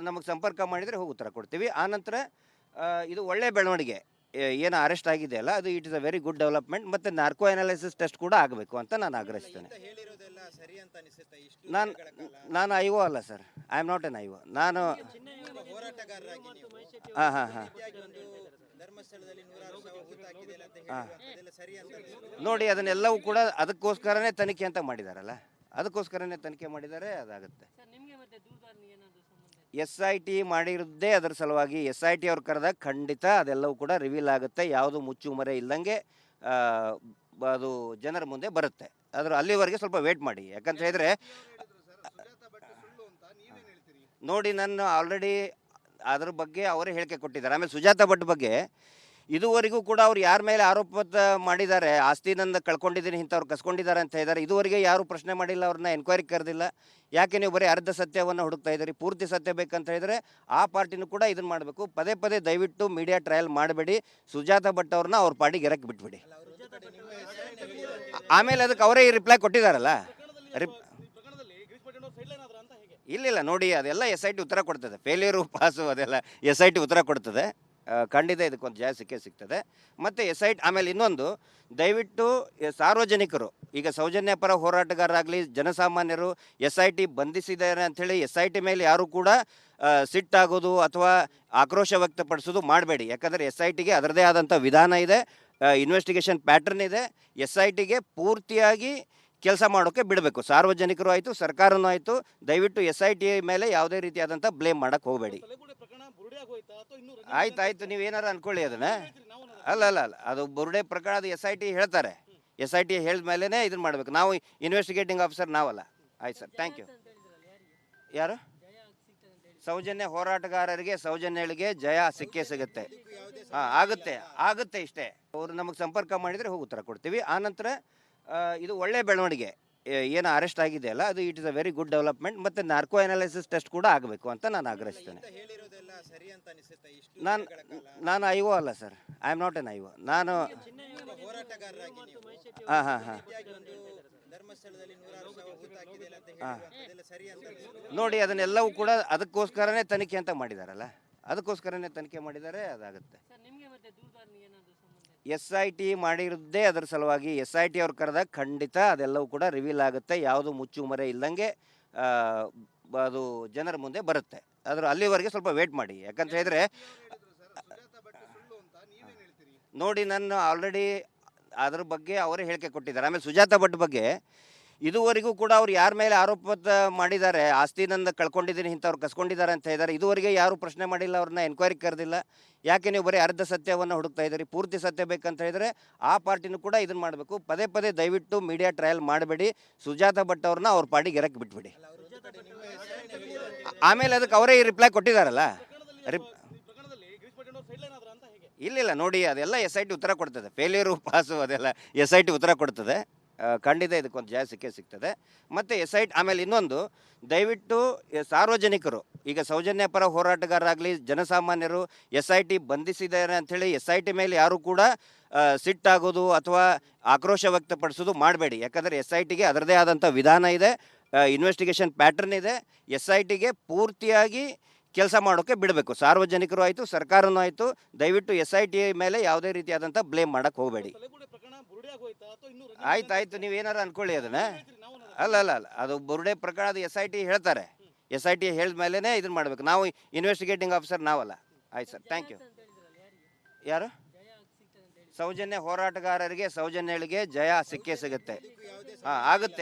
ಅವರು ನಮಗೆ ಸಂಪರ್ಕ ಮಾಡಿದರೆ ಹೋಗಿ ಉತ್ತರ ಕೊಡ್ತೀವಿ. ಆನಂತರ ಇದು ಒಳ್ಳೆಯ ಬೆಳವಣಿಗೆ. ಏನು ಅರೆಸ್ಟ್ ಆಗಿದೆಯಲ್ಲ, ಅದು it is a very good development. ಮತ್ತು ನಾರ್ಕೋ ಅನಾಲಿಸಿಸ್ ಟೆಸ್ಟ್ ಕೂಡ ಆಗಬೇಕು ಅಂತ ನಾನು ಆಗ್ರಹಿಸ್ತೇನೆ. ನಾನು ನಾನು ಐ ಒ ಅಲ್ಲ sir, I am not N I O. ನಾನು ಹಾಂ ಹಾಂ ಹಾಂ ನೋಡಿ, ಅದನ್ನೆಲ್ಲವೂ ಕೂಡ ಅದಕ್ಕೋಸ್ಕರನೇ ತನಿಖೆ ಅಂತ ಮಾಡಿದಾರಲ್ಲ, ಅದಕ್ಕೋಸ್ಕರನೇ ತನಿಖೆ ಮಾಡಿದ್ದಾರೆ, ಅದಾಗುತ್ತೆ. ಎಸ್ ಐ ಟಿ ಮಾಡಿರೋದೇ ಅದರ ಸಲುವಾಗಿ. ಎಸ್ ಐ ಟಿ ಅವ್ರು ಕರೆದಾಗ ಖಂಡಿತ ಅದೆಲ್ಲವೂ ಕೂಡ ರಿವೀಲ್ ಆಗುತ್ತೆ, ಯಾವುದು ಮುಚ್ಚುಮರೆ ಇಲ್ದಂಗೆ ಅದು ಜನರ ಮುಂದೆ ಬರುತ್ತೆ. ಅಲ್ಲಿವರೆಗೆ ಸ್ವಲ್ಪ ವೇಟ್ ಮಾಡಿ. ಯಾಕಂತ ಹೇಳಿದ್ರೆ ನೋಡಿ, ನಾನು ಆಲ್ರೆಡಿ ಅದ್ರ ಬಗ್ಗೆ ಅವರೇ ಹೇಳಿಕೆ ಕೊಟ್ಟಿದ್ದಾರೆ. ಆಮೇಲೆ ಸುಜಾತಾ ಭಟ್ ಬಗ್ಗೆ ಇದುವರೆಗೂ ಕೂಡ ಅವ್ರು ಯಾರ ಮೇಲೆ ಆರೋಪ ಮಾಡಿದ್ದಾರೆ, ಆಸ್ತಿ ನಂದು ಕಳ್ಕೊಂಡಿದ್ದೀನಿ, ಇಂಥವ್ರು ಕಸ್ಕೊಂಡಿದ್ದಾರೆ ಅಂತ ಹೇಳಿದ್ದಾರೆ, ಇದುವರೆಗೆ ಯಾರು ಪ್ರಶ್ನೆ ಮಾಡಿಲ್ಲ, ಅವ್ರನ್ನ ಎನ್ಕ್ವೈರಿ ಕರೆದಿಲ್ಲ. ಯಾಕೆ ನೀವು ಬರೀ ಅರ್ಧ ಸತ್ಯವನ್ನು ಹುಡುಕ್ತಾ ಇದ್ದೀರಿ? ಪೂರ್ತಿ ಸತ್ಯ ಬೇಕಂತ ಹೇಳಿದ್ರೆ ಆ ಪಾರ್ಟಿನೂ ಕೂಡ ಇದನ್ನು ಮಾಡಬೇಕು. ಪದೇ ಪದೇ ದಯವಿಟ್ಟು ಮೀಡಿಯಾ ಟ್ರಯಲ್ ಮಾಡಬೇಡಿ. ಸುಜಾತಾ ಭಟ್ ಅವ್ರನ್ನ ಅವ್ರ ಪಾರ್ಟಿಗೆ ಎರಕ್ಕೆ ಬಿಟ್ಬಿಡಿ. ಆಮೇಲೆ ಅದಕ್ಕೆ ಅವರೇ ರಿಪ್ಲೈ ಕೊಟ್ಟಿದ್ದಾರಲ್ಲ. ಇಲ್ಲ ನೋಡಿ, ಅದೆಲ್ಲ ಎಸ್ ಐ ಟಿ ಉತ್ತರ ಕೊಡ್ತದೆ. ಫೇಲ್ಯೂರು ಪಾಸು ಅದೆಲ್ಲ ಎಸ್ ಐ ಟಿ ಉತ್ತರ ಕೊಡ್ತದೆ. ಖಂಡಿತ ಇದಕ್ಕೊಂದು ಜಯ ಸಿಗ್ತದೆ. ಮತ್ತು ಎಸ್ ಐ ಟಿ ಆಮೇಲೆ ಇನ್ನೊಂದು, ದಯವಿಟ್ಟು ಸಾರ್ವಜನಿಕರು, ಈಗ ಸೌಜನ್ಯ ಪರ ಹೋರಾಟಗಾರರಾಗಲಿ, ಜನಸಾಮಾನ್ಯರು ಎಸ್ ಐ ಟಿ ಬಂಧಿಸಿದ್ದಾರೆ ಅಂಥೇಳಿ ಎಸ್ ಐ ಟಿ ಮೇಲೆ ಯಾರು ಕೂಡ ಸಿಟ್ಟಾಗೋದು ಅಥವಾ ಆಕ್ರೋಶ ವ್ಯಕ್ತಪಡಿಸೋದು ಮಾಡಬೇಡಿ. ಯಾಕಂದರೆ ಎಸ್ ಐ ಟಿಗೆ ಅದರದೇ ಆದಂಥ ವಿಧಾನ ಇದೆ, ಇನ್ವೆಸ್ಟಿಗೇಷನ್ ಪ್ಯಾಟರ್ನ್ ಇದೆ. ಎಸ್ ಐ ಟಿಗೆ ಪೂರ್ತಿಯಾಗಿ ಕೆಲಸ ಮಾಡೋಕ್ಕೆ ಬಿಡಬೇಕು. ಸಾರ್ವಜನಿಕರು ಆಯಿತು, ಸರ್ಕಾರನೂ ಆಯಿತು. ದಯವಿಟ್ಟು ಎಸ್ ಐ ಟಿ ಮೇಲೆ ಯಾವುದೇ ರೀತಿಯಾದಂಥ ಬ್ಲೇಮ್ ಮಾಡೋಕ್ಕೆ ಹೋಗಬೇಡಿ. ಆಯ್ತು, ನೀವೇನಾರು ಅಂದ್ಕೊಳ್ಳಿ ಅದನ್ನು. ಅಲ್ಲ, ಅದು ಬುರುಡೆ ಪ್ರಕರಣ, ಅದು ಎಸ್ ಐ ಟಿ ಹೇಳ್ತಾರೆ. ಎಸ್ ಐ ಟಿ ಹೇಳಿದ ಮೇಲೇ ಇದನ್ನು ಮಾಡಬೇಕು. ನಾವು ಇನ್ವೆಸ್ಟಿಗೇಟಿಂಗ್ ಆಫೀಸರ್ ನಾವಲ್ಲ. ಆಯ್ತು ಸರ್, ಥ್ಯಾಂಕ್ ಯು. ಯಾರು? ಸೌಜನ್ಯ ಹೋರಾಟಗಾರರಿಗೆ, ಸೌಜನ್ಯಗಳಿಗೆ ಜಯ ಸಿಗುತ್ತೆ. ಹಾಂ, ಆಗುತ್ತೆ ಇಷ್ಟೇ. ಅವರು ನಮಗೆ ಸಂಪರ್ಕ ಮಾಡಿದರೆ ಹೋಗಿ ಉತ್ತರ ಕೊಡ್ತೀವಿ. ಆನಂತರ ಇದು ಒಳ್ಳೆಯ ಬೆಳವಣಿಗೆ. ಏನು ಅರೆಸ್ಟ್ ಆಗಿದೆಯಲ್ಲ, ಅದು it is a very good development. ಮತ್ತು ನಾರ್ಕೋ ಅನಾಲಿಸಿಸ್ ಟೆಸ್ಟ್ ಕೂಡ ಆಗಬೇಕು ಅಂತ ನಾನು ಆಗ್ರಹಿಸ್ತೇನೆ. ನಾನು ಐ ಒ ಅಲ್ಲ sir, I am not N I O. ನಾನು ಹಾಂ ಹಾಂ ಹಾಂ ನೋಡಿ, ಅದನ್ನೆಲ್ಲವೂ ಕೂಡ ಅದಕ್ಕೋಸ್ಕರನೇ ತನಿಖೆ ಅಂತ ಮಾಡಿದಾರಲ್ಲ, ಅದಕ್ಕೋಸ್ಕರನೇ ತನಿಖೆ ಮಾಡಿದ್ದಾರೆ, ಅದಾಗುತ್ತೆ. ಎಸ್ ಐ ಟಿ ಮಾಡಿರೋದೇ ಅದರ ಸಲುವಾಗಿ. ಎಸ್ ಐ ಟಿ ಅವ್ರು ಕರೆದಾಗ ಖಂಡಿತ ಅದೆಲ್ಲವೂ ಕೂಡ ರಿವೀಲ್ ಆಗುತ್ತೆ, ಯಾವುದು ಮುಚ್ಚುಮರೆ ಇಲ್ದಂಗೆ ಅದು ಜನರ ಮುಂದೆ ಬರುತ್ತೆ. ಅಲ್ಲಿವರೆಗೆ ಸ್ವಲ್ಪ ವೇಟ್ ಮಾಡಿ. ಯಾಕಂತ ಹೇಳಿದ್ರೆ ನೋಡಿ, ನಾನು ಆಲ್ರೆಡಿ ಅದ್ರ ಬಗ್ಗೆ ಅವರೇ ಹೇಳಿಕೆ ಕೊಟ್ಟಿದ್ದಾರೆ. ಆಮೇಲೆ ಸುಜಾತಾ ಭಟ್ ಬಗ್ಗೆ ಇದುವರೆಗೂ ಕೂಡ ಅವ್ರು ಯಾರ ಮೇಲೆ ಆರೋಪ ಮಾಡಿದ್ದಾರೆ, ಆಸ್ತಿ ನಂದು ಕಳ್ಕೊಂಡಿದ್ದೀನಿ, ಇಂಥವ್ರು ಕಸ್ಕೊಂಡಿದ್ದಾರೆ ಅಂತ ಹೇಳಿದ್ದಾರೆ, ಇದುವರೆಗೆ ಯಾರು ಪ್ರಶ್ನೆ ಮಾಡಿಲ್ಲ, ಅವ್ರನ್ನ ಎನ್ಕ್ವೈರಿ ಕರೆದಿಲ್ಲ. ಯಾಕೆ ನೀವು ಬರೀ ಅರ್ಧ ಸತ್ಯವನ್ನು ಹುಡುಕ್ತಾ ಇದ್ದೀರಿ? ಪೂರ್ತಿ ಸತ್ಯ ಬೇಕಂತ ಹೇಳಿದ್ರೆ ಆ ಪಾರ್ಟಿನೂ ಕೂಡ ಇದನ್ನು ಮಾಡಬೇಕು. ಪದೇ ಪದೇ ದಯವಿಟ್ಟು ಮೀಡಿಯಾ ಟ್ರಯಲ್ ಮಾಡಬೇಡಿ. ಸುಜಾತಾ ಭಟ್ ಅವ್ರನ್ನ ಅವ್ರ ಪಾರ್ಟಿಗೆ ಎರಕ್ಕೆ ಬಿಟ್ಬಿಡಿ. ಆಮೇಲೆ ಅದಕ್ಕೆ ಅವರೇ ರಿಪ್ಲೈ ಕೊಟ್ಟಿದ್ದಾರಲ್ಲ. ಇಲ್ಲ ನೋಡಿ, ಅದೆಲ್ಲ ಎಸ್ ಐ ಟಿ ಉತ್ತರ ಕೊಡ್ತದೆ. ಫೇಲ್ಯೂರು ಪಾಸು ಅದೆಲ್ಲ ಎಸ್ ಐ ಟಿ ಉತ್ತರ ಕೊಡ್ತದೆ. ಖಂಡಿತ ಇದಕ್ಕೊಂದು ಜಯ ಸಿಗ್ತದೆ. ಮತ್ತು ಎಸ್ ಐ ಟಿ ಆಮೇಲೆ ಇನ್ನೊಂದು, ದಯವಿಟ್ಟು ಸಾರ್ವಜನಿಕರು, ಈಗ ಸೌಜನ್ಯ ಪರ ಹೋರಾಟಗಾರರಾಗಲಿ, ಜನಸಾಮಾನ್ಯರು ಎಸ್ ಐ ಟಿ ಬಂಧಿಸಿದ್ದಾರೆ ಅಂಥೇಳಿ ಎಸ್ ಐ ಟಿ ಮೇಲೆ ಯಾರು ಕೂಡ ಸಿಟ್ಟಾಗೋದು ಅಥವಾ ಆಕ್ರೋಶ ವ್ಯಕ್ತಪಡಿಸೋದು ಮಾಡಬೇಡಿ. ಯಾಕಂದರೆ ಎಸ್ ಐ ಟಿಗೆ ಅದರದೇ ಆದಂಥ ವಿಧಾನ ಇದೆ, ಇನ್ವೆಸ್ಟಿಗೇಷನ್ ಪ್ಯಾಟರ್ನ್ ಇದೆ. ಎಸ್ ಐ ಟಿಗೆ ಪೂರ್ತಿಯಾಗಿ ಕೆಲಸ ಮಾಡೋಕ್ಕೆ ಬಿಡಬೇಕು. ಸಾರ್ವಜನಿಕರು ಆಯಿತು, ಸರ್ಕಾರನೂ ಆಯಿತು. ದಯವಿಟ್ಟು ಎಸ್ ಐ ಟಿ ಮೇಲೆ ಯಾವುದೇ ರೀತಿಯಾದಂಥ ಬ್ಲೇಮ್ ಮಾಡೋಕ್ಕೆ ಹೋಗಬೇಡಿ. ಆಯ್ತು, ನೀವೇನಾರು ಅಂದ್ಕೊಳ್ಳಿ ಅದನ್ನು. ಅಲ್ಲ, ಅದು ಬುರುಡೆ ಪ್ರಕರಣ, ಅದು ಎಸ್ ಐ ಟಿ ಹೇಳ್ತಾರೆ. ಎಸ್ ಐ ಟಿ ಹೇಳಿದ ಮೇಲೇ ಇದನ್ನು ಮಾಡಬೇಕು. ನಾವು ಇನ್ವೆಸ್ಟಿಗೇಟಿಂಗ್ ಆಫೀಸರ್ ನಾವಲ್ಲ. ಆಯ್ತು ಸರ್, ಥ್ಯಾಂಕ್ ಯು. ಯಾರು? ಸೌಜನ್ಯ ಹೋರಾಟಗಾರರಿಗೆ, ಸೌಜನ್ಯಗಳಿಗೆ ಜಯ ಸಿಗುತ್ತೆ. ಹಾಂ,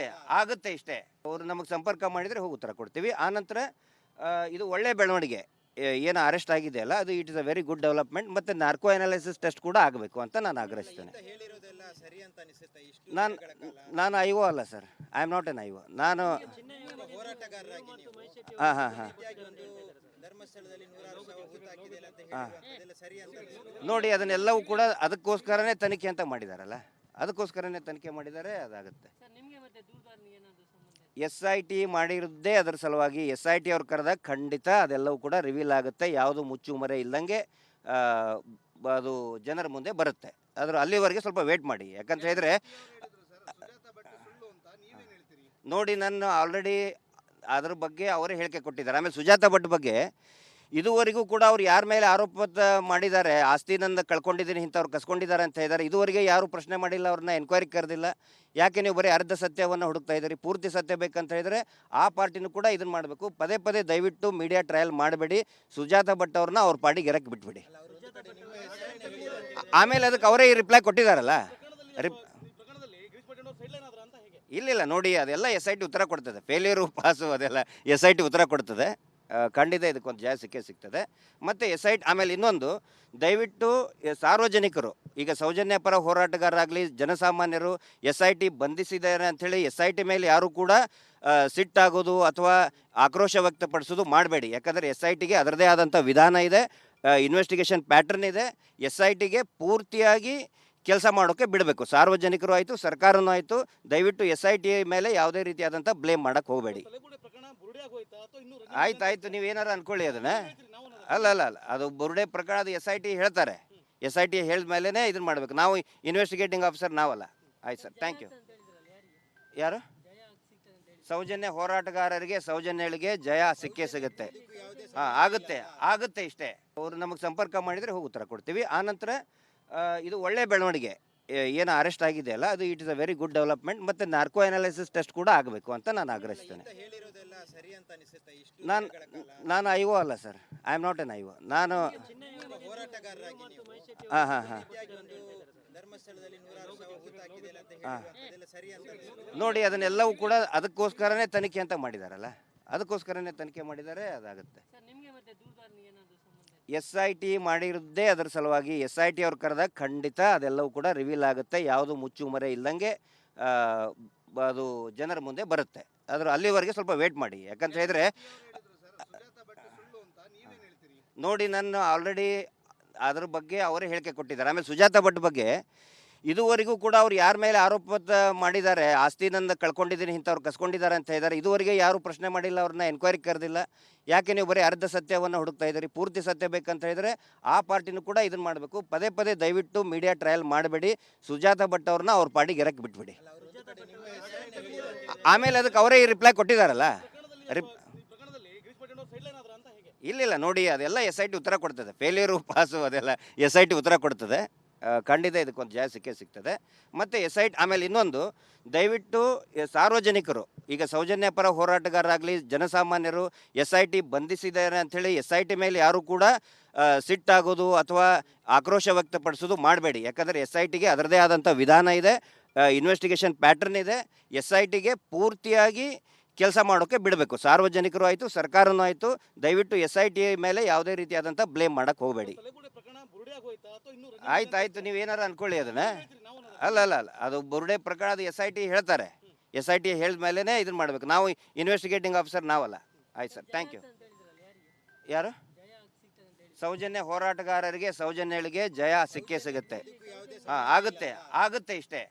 ಆಗುತ್ತೆ ಇಷ್ಟೇ. ಅವರು ನಮಗೆ ಸಂಪರ್ಕ ಮಾಡಿದರೆ ಹೋಗಿ ಉತ್ತರ ಕೊಡ್ತೀವಿ. ಆನಂತರ ಇದು ಒಳ್ಳೆಯ ಬೆಳವಣಿಗೆ. ಏನು ಅರೆಸ್ಟ್ ಆಗಿದೆಯಲ್ಲ, ಅದು it is a very good development. ಮತ್ತು ನಾರ್ಕೋ ಅನಾಲಿಸಿಸ್ ಟೆಸ್ಟ್ ಕೂಡ ಆಗಬೇಕು ಅಂತ ನಾನು ಆಗ್ರಹಿಸ್ತೇನೆ. ನಾನು ಐ ಒ ಅಲ್ಲ sir, I am not N I O. ನಾನು ಹಾಂ ಹಾಂ ಹಾಂ ನೋಡಿ, ಅದನ್ನೆಲ್ಲವೂ ಕೂಡ ಅದಕ್ಕೋಸ್ಕರನೇ ತನಿಖೆ ಅಂತ ಮಾಡಿದಾರಲ್ಲ, ಅದಕ್ಕೋಸ್ಕರನೇ ತನಿಖೆ ಮಾಡಿದ್ದಾರೆ, ಅದಾಗುತ್ತೆ. ಎಸ್ ಐ ಟಿ ಮಾಡಿರೋದೇ ಅದರ ಸಲುವಾಗಿ. ಎಸ್ ಐ ಟಿ ಅವ್ರು ಕರೆದಾಗ ಖಂಡಿತ ಅದೆಲ್ಲವೂ ಕೂಡ ರಿವೀಲ್ ಆಗುತ್ತೆ, ಯಾವುದು ಮುಚ್ಚುಮರೆ ಇಲ್ದಂಗೆ ಅದು ಜನರ ಮುಂದೆ ಬರುತ್ತೆ. ಅಲ್ಲಿವರೆಗೆ ಸ್ವಲ್ಪ ವೇಟ್ ಮಾಡಿ. ಯಾಕಂತ ಹೇಳಿದ್ರೆ ನೋಡಿ, ನಾನು ಆಲ್ರೆಡಿ ಅದ್ರ ಬಗ್ಗೆ ಅವರೇ ಹೇಳಿಕೆ ಕೊಟ್ಟಿದ್ದಾರೆ. ಆಮೇಲೆ ಸುಜಾತ ಭಟ್ ಬಗ್ಗೆ ಇದುವರೆಗೂ ಕೂಡ ಅವ್ರು ಯಾರ ಮೇಲೆ ಆರೋಪ ಮಾಡಿದ್ದಾರೆ, ಆಸ್ತಿನಂದ ಕಳ್ಕೊಂಡಿದ್ದೀನಿ ಇಂಥವ್ರು ಕಸ್ಕೊಂಡಿದ್ದಾರೆ ಅಂತ ಹೇಳಿದ್ದಾರೆ, ಇದುವರೆಗೆ ಯಾರು ಪ್ರಶ್ನೆ ಮಾಡಿಲ್ಲ, ಅವ್ರನ್ನ ಎನ್ಕ್ವೈರಿ ಕರೆದಿಲ್ಲ. ಯಾಕೆ ನೀವು ಬರೀ ಅರ್ಧ ಸತ್ಯವನ್ನು ಹುಡುಕ್ತಾ ಇದ್ದೀರಿ? ಪೂರ್ತಿ ಸತ್ಯ ಬೇಕಂತ ಹೇಳಿದರೆ ಆ ಪಾರ್ಟಿನೂ ಕೂಡ ಇದನ್ನು ಮಾಡಬೇಕು. ಪದೇ ಪದೇ ದಯವಿಟ್ಟು ಮೀಡಿಯಾ ಟ್ರಯಲ್ ಮಾಡಬೇಡಿ. ಸುಜಾತ ಭಟ್ ಅವ್ರನ್ನ ಅವ್ರ ಪಾರ್ಟಿಗೆ ಎರಕ್ಕೆ ಬಿಟ್ಬಿಡಿ. ಆಮೇಲೆ ಅದಕ್ಕೆ ಅವರೇ ರಿಪ್ಲೈ ಕೊಟ್ಟಿದ್ದಾರಲ್ಲ. ಇಲ್ಲ ನೋಡಿ, ಅದೆಲ್ಲ SIT ಉತ್ತರ ಕೊಡ್ತದೆ. ಫೇಲ್ಯೂರು ಪಾಸು ಅದೆಲ್ಲ SIT ಉತ್ತರ ಕೊಡ್ತದೆ. ಖಂಡಿತ ಇದಕ್ಕೊಂದು ಜಯ ಸಿಗ್ತದೆ. ಮತ್ತು SIT ಆಮೇಲೆ ಇನ್ನೊಂದು, ದಯವಿಟ್ಟು ಸಾರ್ವಜನಿಕರು, ಈಗ ಸೌಜನ್ಯ ಪರ ಹೋರಾಟಗಾರರಾಗಲಿ ಜನಸಾಮಾನ್ಯರು SIT ಬಂಧಿಸಿದ್ದಾರೆ ಅಂಥೇಳಿ SIT ಮೇಲೆ ಯಾರು ಕೂಡ ಸಿಟ್ಟಾಗೋದು ಅಥವಾ ಆಕ್ರೋಶ ವ್ಯಕ್ತಪಡಿಸೋದು ಮಾಡಬೇಡಿ. ಯಾಕಂದರೆ SITಗೆ ಅದರದೇ ಆದಂಥ ವಿಧಾನ ಇದೆ, ಇನ್ವೆಸ್ಟಿಗೇಷನ್ ಪ್ಯಾಟರ್ನ್ ಇದೆ. SITಗೆ ಪೂರ್ತಿಯಾಗಿ ಕೆಲಸ ಮಾಡೋಕ್ಕೆ ಬಿಡಬೇಕು. ಸಾರ್ವಜನಿಕರು ಆಯಿತು, ಸರ್ಕಾರನೂ ಆಯಿತು. ದಯವಿಟ್ಟು SIT ಮೇಲೆ ಯಾವುದೇ ರೀತಿಯಾದಂಥ ಬ್ಲೇಮ್ ಮಾಡೋಕ್ಕೆ ಹೋಗಬೇಡಿ. ಆಯ್ತು, ನೀವೇನಾರು ಅಂದ್ಕೊಳ್ಳಿ ಅದನ್ನು. ಅಲ್ಲ, ಅದು ಬುರುಡೆ ಪ್ರಕರಣ, ಅದು SIT ಹೇಳ್ತಾರೆ. SIT ಹೇಳಿದ ಮೇಲೇ ಇದನ್ನು ಮಾಡಬೇಕು. ನಾವು ಇನ್ವೆಸ್ಟಿಗೇಟಿಂಗ್ ಆಫೀಸರ್ ನಾವಲ್ಲ. ಆಯ್ತು ಸರ್, ಥ್ಯಾಂಕ್ ಯು. ಯಾರು? ಸೌಜನ್ಯ ಹೋರಾಟಗಾರರಿಗೆ, ಸೌಜನ್ಯಗಳಿಗೆ ಜಯ ಸಿಗುತ್ತೆ. ಆಗುತ್ತೆ ಇಷ್ಟೇ. ಅವರು ನಮಗೆ ಸಂಪರ್ಕ ಮಾಡಿದರೆ ಹೋಗಿ ಉತ್ತರ ಕೊಡ್ತೀವಿ. ಆನಂತರ ಇದು ಒಳ್ಳೆಯ ಬೆಳವಣಿಗೆ. ಏನು ಅರೆಸ್ಟ್ ಆಗಿದೆಯಲ್ಲ, ಅದು it is a very good development. ಮತ್ತು ನಾರ್ಕೋ ಅನಾಲಿಸಿಸ್ ಟೆಸ್ಟ್ ಕೂಡ ಆಗಬೇಕು ಅಂತ ನಾನು ಆಗ್ರಹಿಸ್ತೇನೆ. ನಾನು ಐಒ ಅಲ್ಲ sir, I am not an IO. ನಾನು ಹಾಂ ನೋಡಿ, ಅದನ್ನೆಲ್ಲವೂ ಕೂಡ ಅದಕ್ಕೋಸ್ಕರನೇ ತನಿಖೆ ಅಂತ ಮಾಡಿದಾರಲ್ಲ, ಅದಕ್ಕೋಸ್ಕರನೇ ತನಿಖೆ ಮಾಡಿದ್ದಾರೆ. ಅದಾಗುತ್ತೆ. SIT ಮಾಡಿರೋದೇ ಅದರ ಸಲುವಾಗಿ. SIT ಅವ್ರು ಕರೆದಾಗ ಖಂಡಿತ ಅದೆಲ್ಲವೂ ಕೂಡ ರಿವೀಲ್ ಆಗುತ್ತೆ. ಯಾವುದು ಮುಚ್ಚುಮರೆ ಇಲ್ಲದಂಗೆ ಅದು ಜನರ ಮುಂದೆ ಬರುತ್ತೆ. ಅಲ್ಲಿವರೆಗೆ ಸ್ವಲ್ಪ ವೇಟ್ ಮಾಡಿ. ಯಾಕಂತ ಹೇಳಿದ್ರೆ ನೋಡಿ, ನಾನು ಆಲ್ರೆಡಿ ಅದ್ರ ಬಗ್ಗೆ ಅವರೇ ಹೇಳಿಕೆ ಕೊಟ್ಟಿದ್ದಾರೆ. ಆಮೇಲೆ ಸುಜಾತ ಭಟ್ ಬಗ್ಗೆ ಇದುವರೆಗೂ ಕೂಡ ಅವ್ರು ಯಾರ ಮೇಲೆ ಆರೋಪ ಮಾಡಿದ್ದಾರೆ, ಆಸ್ತಿನಂದ ಕಳ್ಕೊಂಡಿದ್ದೀನಿ ಇಂಥವ್ರು ಕಸ್ಕೊಂಡಿದ್ದಾರೆ ಅಂತ ಹೇಳಿದ್ದಾರೆ, ಇದುವರೆಗೆ ಯಾರು ಪ್ರಶ್ನೆ ಮಾಡಿಲ್ಲ, ಅವ್ರನ್ನ ಎನ್ಕ್ವೈರಿ ಕರೆದಿಲ್ಲ. ಯಾಕೆ ನೀವು ಬರೀ ಅರ್ಧ ಸತ್ಯವನ್ನು ಹುಡುಕ್ತಾ ಇದ್ದೀರಿ? ಪೂರ್ತಿ ಸತ್ಯ ಬೇಕಂತ ಹೇಳಿದರೆ ಆ ಪಾರ್ಟಿನೂ ಕೂಡ ಇದನ್ನು ಮಾಡಬೇಕು. ಪದೇ ಪದೇ ದಯವಿಟ್ಟು ಮೀಡಿಯಾ ಟ್ರಯಲ್ ಮಾಡಬೇಡಿ. ಸುಜಾತ ಭಟ್ ಅವ್ರನ್ನ ಅವ್ರ ಪಾರ್ಟಿಗೆ ಎರಕ್ಕೆ ಬಿಟ್ಬಿಡಿ. ಆಮೇಲೆ ಅದಕ್ಕೆ ಅವರೇ ರಿಪ್ಲೈ ಕೊಟ್ಟಿದ್ದಾರಲ್ಲ. ಇಲ್ಲ ನೋಡಿ, ಅದೆಲ್ಲ SIT ಉತ್ತರ ಕೊಡ್ತದೆ. ಫೇಲ್ಯೂರು ಪಾಸು ಅದೆಲ್ಲ SIT ಉತ್ತರ ಕೊಡ್ತದೆ. ಖಂಡಿತ ಇದಕ್ಕೊಂದು ಜಯ ಸಿಗ್ತದೆ. ಮತ್ತು SIT ಆಮೇಲೆ ಇನ್ನೊಂದು, ದಯವಿಟ್ಟು ಸಾರ್ವಜನಿಕರು, ಈಗ ಸೌಜನ್ಯ ಪರ ಹೋರಾಟಗಾರರಾಗಲಿ ಜನಸಾಮಾನ್ಯರು SIT ಬಂಧಿಸಿದ್ದಾರೆ ಅಂಥೇಳಿ SIT ಮೇಲೆ ಯಾರು ಕೂಡ ಸಿಟ್ಟಾಗೋದು ಅಥವಾ ಆಕ್ರೋಶ ವ್ಯಕ್ತಪಡಿಸೋದು ಮಾಡಬೇಡಿ. ಯಾಕಂದರೆ SITಗೆ ಅದರದೇ ಆದಂಥ ವಿಧಾನ ಇದೆ, ಇನ್ವೆಸ್ಟಿಗೇಷನ್ ಪ್ಯಾಟರ್ನ್ ಇದೆ. SITಗೆ ಪೂರ್ತಿಯಾಗಿ ಕೆಲಸ ಮಾಡೋಕ್ಕೆ ಬಿಡಬೇಕು. ಸಾರ್ವಜನಿಕರು ಆಯಿತು, ಸರ್ಕಾರನೂ ಆಯಿತು. ದಯವಿಟ್ಟು SIT ಮೇಲೆ ಯಾವುದೇ ರೀತಿಯಾದಂಥ ಬ್ಲೇಮ್ ಮಾಡೋಕ್ಕೆ ಹೋಗಬೇಡಿ. ಆಯ್ತು, ನೀವೇನಾರು ಅಂದ್ಕೊಳ್ಳಿ ಅದನ್ನು. ಅಲ್ಲ, ಅದು ಬುರುಡೆ ಪ್ರಕರಣ, ಅದು SIT ಹೇಳ್ತಾರೆ. SIT ಹೇಳಿದ ಮೇಲೇ ಇದನ್ನು ಮಾಡಬೇಕು. ನಾವು ಇನ್ವೆಸ್ಟಿಗೇಟಿಂಗ್ ಆಫೀಸರ್ ನಾವಲ್ಲ. ಆಯ್ತು ಸರ್, ಥ್ಯಾಂಕ್ ಯು. ಯಾರು? ಸೌಜನ್ಯ ಹೋರಾಟಗಾರರಿಗೆ, ಸೌಜನ್ಯಗಳಿಗೆ ಜಯ ಸಿಗುತ್ತೆ. ಆಗುತ್ತೆ ಇಷ್ಟೇ.